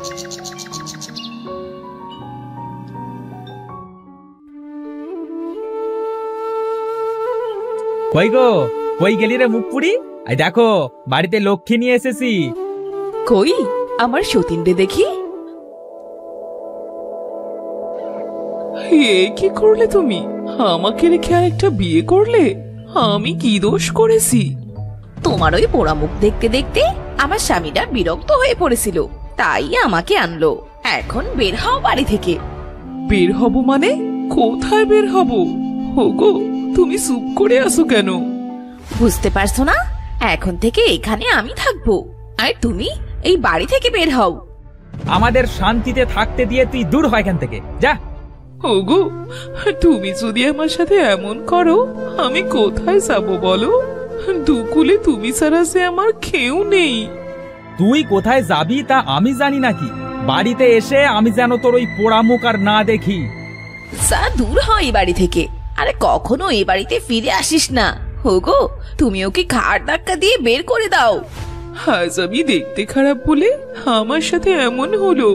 কই গো, কই গেলি রে মুখ পুরি? এই দেখো বাড়িতে লক্ষ্মী নিয়ে এসেছি। কই আমার সতীন রে দেখি। এ কি করলে তুমি? আমাকে রেখে আরেকটা বিয়ে করলে? আমি কি দোষ করেছি? তোমার ওই পোড়া মুখ দেখতে দেখতে আমার স্বামীটা বিরক্ত হয়ে পড়েছিল, তাই আমাকে আনলো। এখন বের হও বাড়ি থেকে। বের হব মানে? কোথায় বের হব? ওগো, তুমি চুপ করে আসো কেন? বুঝতে পারছো না? এখন থেকে এখানে আমি থাকবো, আর তুমি এই বাড়ি থেকে বের হও। আমাদের শান্তিতে থাকতে দিয়ে তুই দূর হয় এখান থেকে, যা। ওগো, তুমি যদি আমার সাথে এমন করো আমি কোথায় যাব বলো? দুকুলে তুমি ছাড়া সে আমার কেউ নেই। তুই কোথায় যাবি তা আমি জানি নাকি? বাড়িতে এসে আমি যেন তোর ওই পোড়া মুখ আর না দেখি। যা দূর হয় এই বাড়ি থেকে, আরে কখনো এই বাড়িতে ফিরে আসিস না। হোগো, তুমি ওকে ঘাড় ধাক্কা দিয়ে বের করে দাও। আজ আমি দেখতে খারাপ বলে আমার সাথে এমন হলো।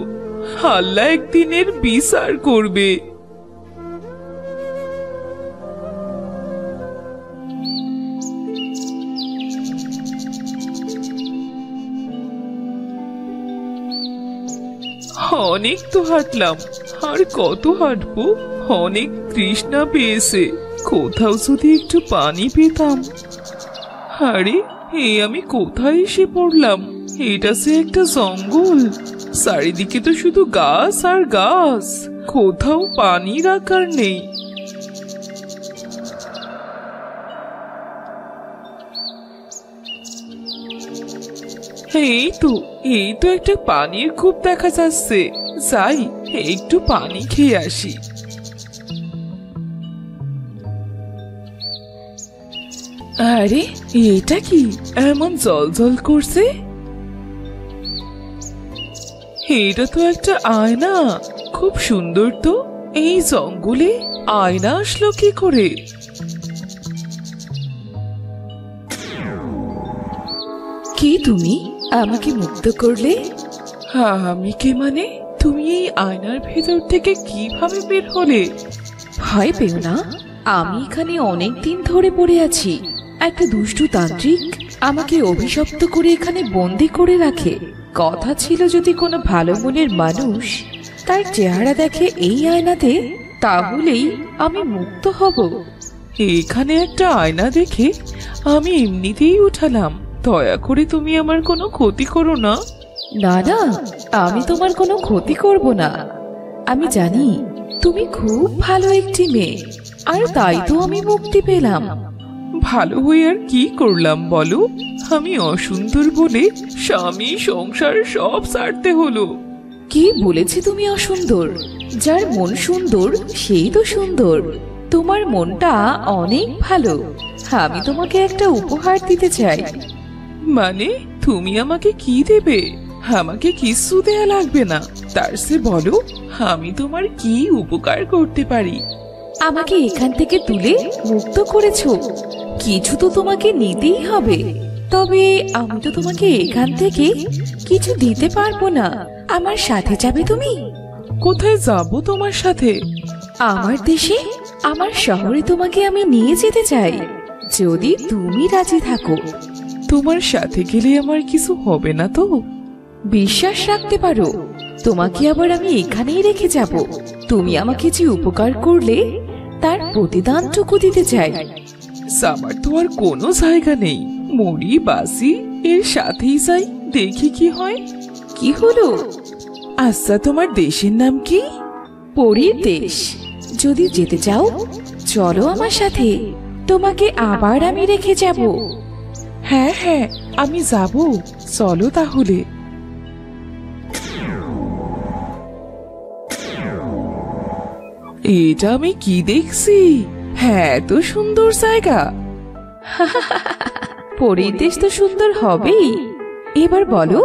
আল্লাহ একদিনের বিচার করবে। অনেক তো হাঁটলাম, আর কত হাঁটবো? অনেক তৃষ্ণা পেয়েছে, কোথাও যদি একটু পানি পেতাম। আরে আমি কোথায় এসে পড়লাম? এটা সে একটা জঙ্গল, চারিদিকে তো শুধু গাছ আর গাছ, কোথাও পানির আকার নেই। এই তো একটা পানির কূপ দেখা যাচ্ছে, যাই একটু পানি খেয়ে আসি। আরে এটা কি এমন জল জল করছে? এটা তো একটা আয়না, খুব সুন্দর তো। এই জঙ্গলে আয়না আসলো কি করে? কি তুমি আমাকে মুক্ত করলে? আমি কে মানে? তুমি এই আয়নার ভেতর থেকে কিভাবে বের হলে? ভয় পেও না, আমি এখানে অনেক দিন ধরে পড়ে আছি। একটা দুষ্টু তান্ত্রিক আমাকে অভিশপ্ত করে এখানে বন্দি করে রাখে। কথা ছিল যদি কোনো ভালো মনের মানুষ তার চেহারা দেখে এই আয়নাতে, তাহলেই আমি মুক্ত হব। এখানে একটা আয়না দেখে আমি এমনিতেই উঠালাম। দয়া করে তুমি আমার কোনো ক্ষতি করো না। না না, আমি তোমার কোনো ক্ষতি করব না। আমি জানি তুমি খুব ভালো একটি মেয়ে, আর তাই তো আমি মুক্তি পেলাম। ভালো হয়ে আর কি করলাম বলো? আমি অসুন্দর বলে স্বামী সংসার সব ছাড়তে হলো। কি বলেছি তুমি অসুন্দর? যার মন সুন্দর সেই তো সুন্দর। তোমার মনটা অনেক ভালো, আমি তোমাকে একটা উপহার দিতে চাই। মানে তুমি আমাকে কি দেবে? আমাকে কিছু দেয়া লাগবে না, তার চেয়ে বলো আমি তোমার কি উপকার করতে পারি। আমাকে এখান থেকে তুলে মুক্ত করেছো, কিছু তো তোমাকে নিতেই হবে। তবে আমি তো তোমাকে এখান থেকে কিছু দিতে পারবো না। আমার সাথে যাবে তুমি? কোথায় যাব তোমার সাথে? আমার দেশে, আমার শহরে তোমাকে আমি নিয়ে যেতে চাই, যদি তুমি রাজি থাকো। তোমার সাথে গেলে আমার কিছু হবে না তো? বিশ্বাস রাখতে পারো, তোমাকে আবার আমি এখানেই রেখে যাব। তুমি আমাকে যে উপকার করলে তার প্রতিদানটুকু দিতে চাই। আমার তো আর কোনো জায়গা নেই, মরি বাসি এর সাথেই যাই, দেখি কি হয়। কি হলো? আচ্ছা, তোমার দেশের নাম কি? পরীর দেশ। যদি যেতে চাও চলো আমার সাথে, তোমাকে আবার আমি রেখে যাব। হ্যাঁ হ্যাঁ, আমি যাব, চলো তাহলে। এটা আমি কি দেখছি? হ্যাঁ, এত সুন্দর জায়গা। পরীর দেশ তো সুন্দর হবেই। এবার বলো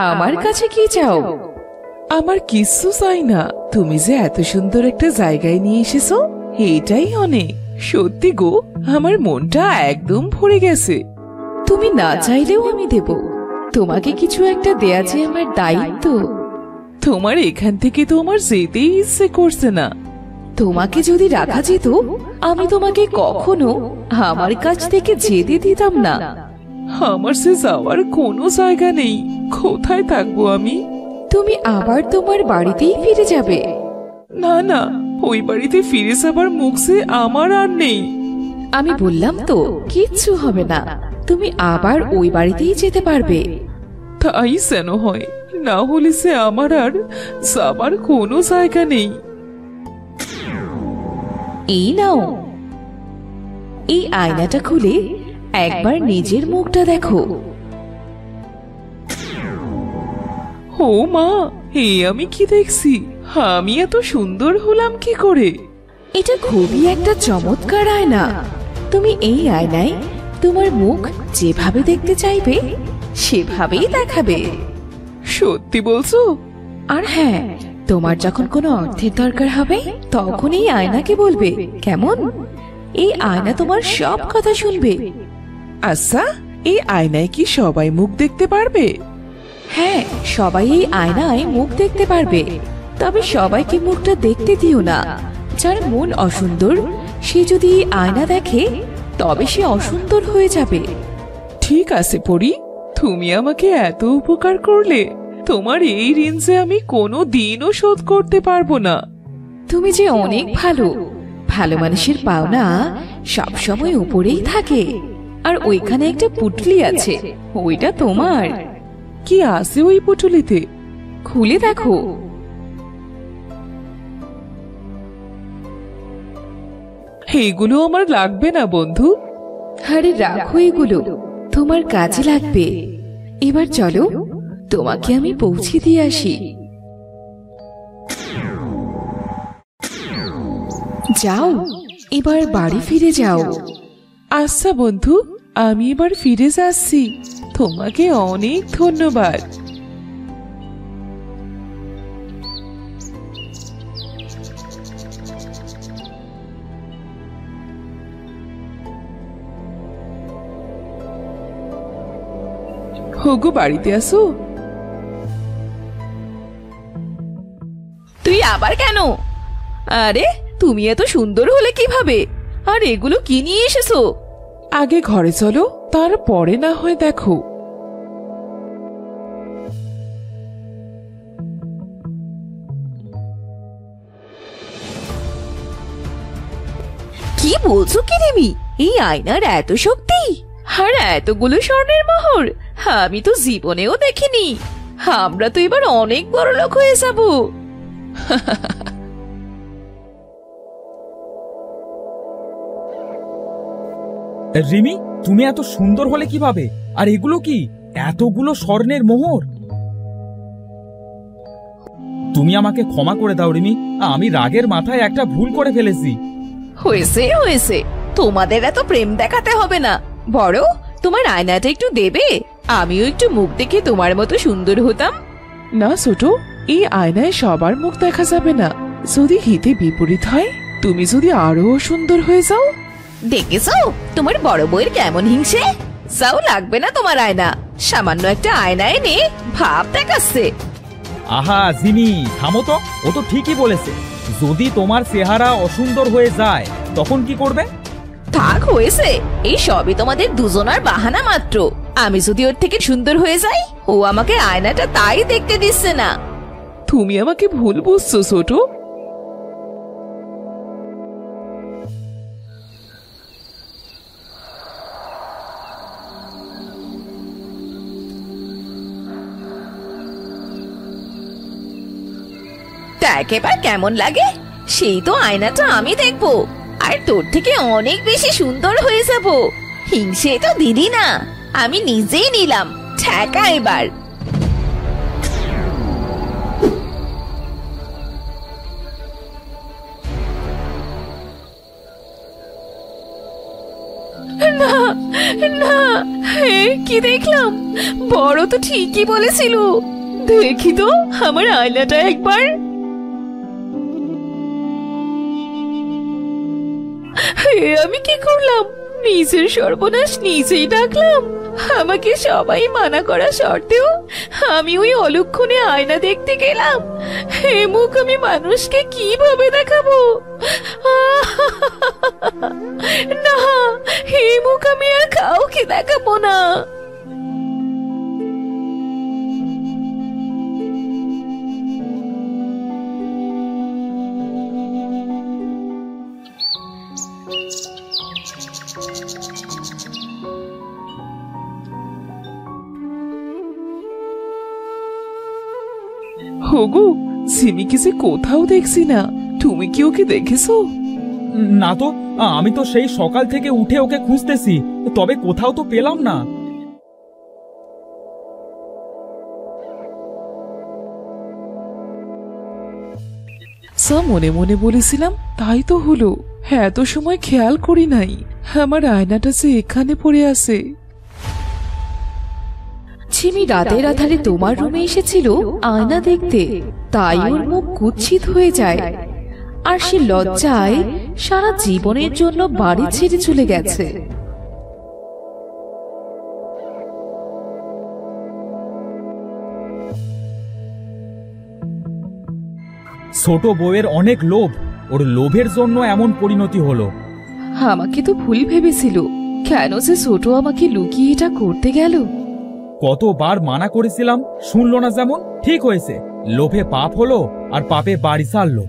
আমার কাছে কি চাও? আমার কিচ্ছু চাই না, তুমি যে এত সুন্দর একটা জায়গায় নিয়ে এসেছো এটাই অনেক। সত্যি গো, আমার মনটা একদম ভরে গেছে। তুমি না চাইলেও আমি দেব। তোমাকে কিছু একটা দেয়া যে আমার দায়িত্ব। তোমার এখান থেকে তো আমার যেতেই ইচ্ছে করছে না। তোমাকে যদি রাখা যেত, আমি তোমাকে কখনো আমার কাছ থেকে যেতে দিতাম না। আমার সে যাওয়ার কোনো জায়গা নেই। কোথায় থাকবো আমি? তুমি আবার তোমার বাড়িতেই ফিরে যাবে। না না, ওই বাড়িতে ফিরে যাবার মুখ যে আমার আর নেই। আমি বললাম তো, কিচ্ছু হবে না, তুমি আবার ওই বাড়িতেই যেতে পারবে। তাই যেন হয়, না হলে সে আমার আর যাবার কোনো জায়গা নেই। এই নাও, এই আয়নাটা খুলে একবার নিজের মুখটা দেখো। ও মা, আমি কি দেখছি? আমি এত সুন্দর হলাম কি করে? এটা খুবই একটা চমৎকার আয়না। তুমি এই আয়নায় তোমার মুখ যেভাবে দেখতে চাইবে সেভাবেই দেখাবে। সত্যি বলছো? আর হ্যাঁ, তোমার যখন কোনো অর্থের দরকার হবে তখন এই আয়নাকে বলবে, কেমন? এই আয়না তোমার সব কথা শুনবে। আচ্ছা, এই আয়নায় কি সবাই মুখ দেখতে পারবে? হ্যাঁ, সবাই এই আয়নায় মুখ দেখতে পারবে, তবে সবাইকে মুখটা দেখতে দিও না। যার মন অসুন্দর সে যদি এই আয়না দেখে তবে সে অসুন্দর হয়ে যাবে। ঠিক আছে পরি, তুমি আমাকে এত উপকার করলে, তোমার এই ঋণ যে আমি কোনো দিনও শোধ করতে পারবো না। তুমি যে অনেক ভালো। ভালো মানুষের পাওনা সবসময় উপরেই থাকে। আর ওইখানে একটা পুটলি আছে, ওইটা তোমার। কি আছে ওই পুটুলিতে? খুলে দেখো। এইগুলো আমার লাগবে না বন্ধু। আরে রাখো, এগুলো তোমার কাজে লাগবে। এবার চলো, তোমাকে আমি পৌঁছে দিয়ে আসি। যাও, এবার বাড়ি ফিরে যাও। আচ্ছা বন্ধু, আমি এবার ফিরে যাচ্ছি। তোমাকে অনেক ধন্যবাদ। হোগো, বাড়িতে আসো। তুই আবার কেন? আরে, তুমি এত সুন্দর হলে কিভাবে? আর এগুলো কি নিয়ে এসেছো? আগে ঘরে চলো, তারপরে না হয় দেখো। কি বলছো কি রেমি? এই আয়নার এত শক্তি আর এতগুলো স্বর্ণের মোহর আমি তো জীবনেও দেখিনি। আমরা তো এবার অনেক বড় লোক হয়ে যাব। রিমি, তুমি এত সুন্দর হলে কিভাবে? আর এগুলো কি? এতগুলো স্বর্ণের মোহর? তুমি আমাকে ক্ষমা করে দাও রিমি, আমি রাগের মাথায় একটা ভুল করে ফেলেছি। হয়েছে হয়েছে, তোমাদের এত প্রেম দেখাতে হবে না। বড়, তোমার আয়নাটা একটু দেবে? আমিও একটু মুখ দেখে তোমার মতো সুন্দর হতাম। না ছোট, এই আয়নায় সবার মুখ দেখা যাবে না। যদি হিতে বিপরীত হয়, তুমি যদি আরো সুন্দর হয়ে যাও। দেখেছো তোমার বড় বউয়ের কেমন হিংসে? যাও, লাগবে না তোমার আয়না। সামান্য একটা আয়না এনে ভাব দেখাচ্ছে। আহা জিমি, থামো তো। ও তো ঠিকই বলেছে। যদি তোমার চেহারা অসুন্দর হয়ে যায় তখন কি করবে? থাক, হয়েছে। এই সবই তোমাদের দুজনার বাহানা মাত্র। আমি যদি ওর থেকে সুন্দর হয়ে যাই, ও আমাকে আয়নাটা তাই দেখতে দিচ্ছে না। তুমি আমাকে ভুল বুঝছো ছোট। দেখ এবার কেমন লাগে। সেই তো আয়নাটা আমি দেখবো, আর তোর থেকে অনেক বেশি সুন্দর হয়ে যাব। হিংসে তো দিদি না, আমি নিজেই নিলাম। ঠেকা এবার। না না, কি দেখলাম? বড় তো ঠিকই বলেছিল। দেখি তো আমার আয়নাটা একবার। আমি কি করলাম? নিজের সর্বনাশ নিজেই ডাকলাম। আমাকে সবাই মানা করা সত্ত্বেও আমি ওই অলক্ষণে আয়না দেখতে গেলাম। এ মুখ আমি মানুষকে কিভাবে দেখাবো? না, এই মুখ আমি আর কাউকে দেখাবো না। হগু, সিমিকে যে কোথাও দেখছি না, তুমি কি ওকে দেখেছো? না তো, আমি তো সেই সকাল থেকে উঠে ওকে খুঁজতেছি, তবে কোথাও তো পেলাম না। সা মনে মনে বলেছিলাম, তাই তো হলো। এত সময় খেয়াল করি নাই আমার আয়নাটা যে এখানে পড়ে আছে। ঝিমি রাতের আধারে তোমার রুমে এসেছিল আয়না দেখতে, তাই ওর মুখ কুৎসিত হয়ে যায়, আর সে লজ্জায় সারা জীবনের জন্য বাড়ি ছেড়ে চলে গেছে। ছোট বউয়ের অনেক লোভ, ওর লোভের জন্য এমন পরিণতি হলো। আমাকে তো ভুল ভেবেছিল, কেন যে ছোট আমাকে লুকিয়ে এটা করতে গেল? কতবার মানা করেছিলাম, শুনলো না। যেমন ঠিক হয়েছে, লোভে পাপ হলো আর পাপে বাড়ি ছাড়লো।